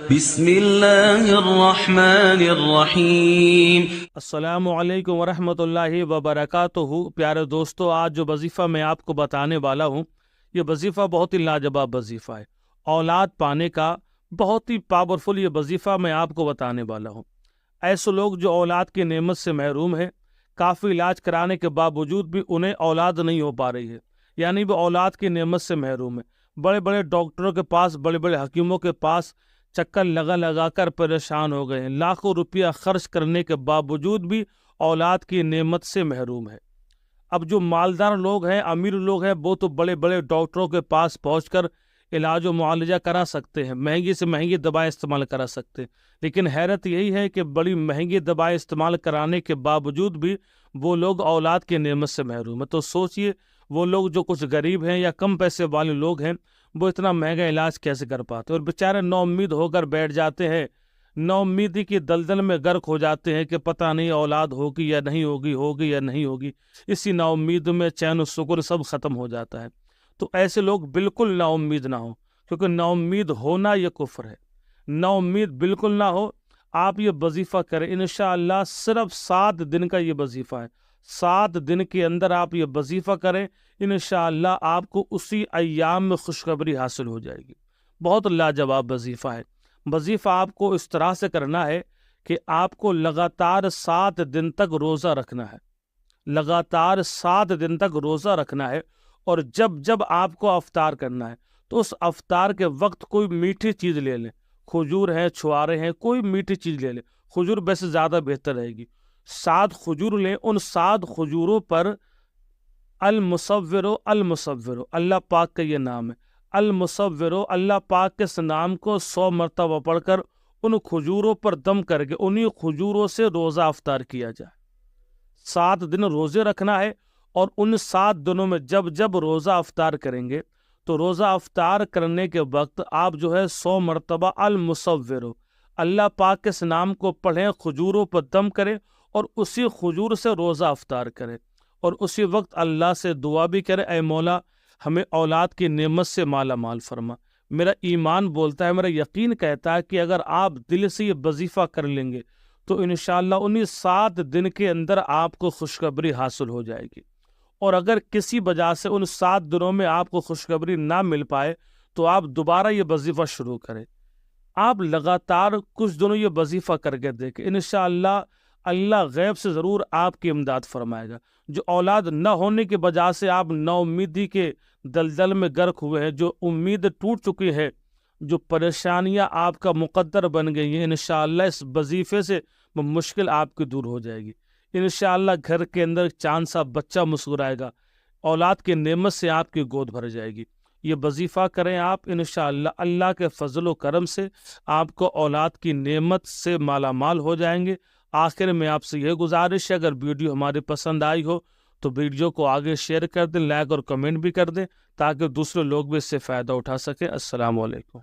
بسم اللہ الرحمن الرحیم۔ السلام علیکم ورحمۃ اللہ وبرکاتہ۔ پیارے دوستو، آج جو وظیفہ میں آپ کو بتانے والا ہوں، یہ وظیفہ بہت ہی لاجواب وظیفہ ہے۔ اولاد پانے کا بہت ہی پاورفل یہ وظیفہ میں آپ کو بتانے والا ہوں۔ ایسے لوگ جو اولاد کی نعمت سے محروم ہیں، کافی علاج کرانے کے باوجود بھی انہیں اولاد نہیں ہو پا رہی ہے، یعنی وہ اولاد کی نعمت سے محروم ہے۔ بڑے بڑے ڈاکٹروں کے پاس، بڑے بڑے حکیموں کے پاس چکر لگا لگا کر پریشان ہو گئے ہیں، لاکھوں روپیہ خرچ کرنے کے باوجود بھی اولاد کی نعمت سے محروم ہے۔ اب جو مالدار لوگ ہیں، امیر لوگ ہیں، وہ تو بڑے بڑے ڈاکٹروں کے پاس پہنچ کر علاج و معالجہ کرا سکتے ہیں، مہنگی سے مہنگی دوائیں استعمال کرا سکتے ہیں، لیکن حیرت یہی ہے کہ بڑی مہنگی دوائیں استعمال کرانے کے باوجود بھی وہ لوگ اولاد کی نعمت سے محروم ہیں۔ تو سوچئے وہ لوگ جو کچھ غریب ہیں یا کم پیسے والے لوگ ہیں، وہ اتنا مہنگا علاج کیسے کر پاتے ہیں، اور بیچارے نا امید ہو کر بیٹھ جاتے ہیں، نا امیدی کی دلدل میں غرق ہو جاتے ہیں کہ پتہ نہیں اولاد ہوگی یا نہیں ہوگی، ہوگی یا نہیں ہوگی۔ اسی نا امید میں چین و سکون سب ختم ہو جاتا ہے۔ تو ایسے لوگ بالکل نا امید نہ ہو، کیونکہ نا امید ہونا یہ کفر ہے۔ نا امید بالکل نہ ہو، آپ یہ وظیفہ کریں، انشاءاللہ صرف 7 دن کا یہ وظیفہ ہے۔ 7 دن کے اندر آپ یہ وظیفہ کریں، انشاءاللہ آپ کو اسی ایام میں خوشخبری حاصل ہو جائے گی۔ بہت لاجواب وظیفہ ہے۔ وظیفہ آپ کو اس طرح سے کرنا ہے کہ آپ کو لگاتار 7 دن تک روزہ رکھنا ہے، لگاتار 7 دن تک روزہ رکھنا ہے، اور جب جب آپ کو افطار کرنا ہے تو اس افطار کے وقت کوئی میٹھی چیز لے لیں، کھجور ہیں، چھوارے ہیں، کوئی میٹھی چیز لے لیں، کھجور ویسے زیادہ بہتر رہے گی۔ 7 کھجور لیں، ان 7 کھجوروں پر المصورو المصورو، اللہ پاک کا یہ نام ہے، المصورو، اللہ پاک کے اس نام کو 100 مرتبہ پڑھ کر ان کھجوروں پر دم کر کے انہی کھجوروں سے روزہ افطار کیا جائے۔ 7 دن روزے رکھنا ہے، اور ان 7 دنوں میں جب جب روزہ افطار کریں گے تو روزہ افطار کرنے کے وقت آپ جو ہے 100 مرتبہ المصورو، اللہ پاک کے اس نام کو پڑھیں، کھجوروں پر دم کریں اور اسی کھجور سے روزہ افطار کریں، اور اسی وقت اللہ سے دعا بھی کریں، اے مولا ہمیں اولاد کی نعمت سے مالا مال فرما۔ میرا ایمان بولتا ہے، میرا یقین کہتا ہے کہ اگر آپ دل سے یہ وظیفہ کر لیں گے تو انشاءاللہ انہی 7 دن کے اندر آپ کو خوشخبری حاصل ہو جائے گی۔ اور اگر کسی وجہ سے ان 7 دنوں میں آپ کو خوشخبری نہ مل پائے تو آپ دوبارہ یہ وظیفہ شروع کریں۔ آپ لگاتار کچھ دنوں یہ وظیفہ کر کے دیکھیں، انشاءاللہ اللہ غیب سے ضرور آپ کی امداد فرمائے گا۔ جو اولاد نہ ہونے کی وجہ سے آپ نا امیدی کے دلدل میں غرق ہوئے ہیں، جو امید ٹوٹ چکی ہے، جو پریشانیاں آپ کا مقدر بن گئی ہیں، انشاءاللہ اس وظیفے سے وہ مشکل آپ کی دور ہو جائے گی۔ انشاءاللہ گھر کے اندر چاند سا بچہ مسکرائے گا، اولاد کی نعمت سے آپ کی گود بھر جائے گی۔ یہ وظیفہ کریں آپ، انشاءاللہ اللہ کے فضل و کرم سے آپ کو اولاد کی نعمت سے مالا مال ہو جائیں گے۔ آخر میں آپ سے یہ گزارش ہے، اگر ویڈیو ہماری پسند آئی ہو تو ویڈیو کو آگے شیئر کر دیں، لائک اور کمنٹ بھی کر دیں، تاکہ دوسرے لوگ بھی اس سے فائدہ اٹھا سکیں۔ السلام علیکم۔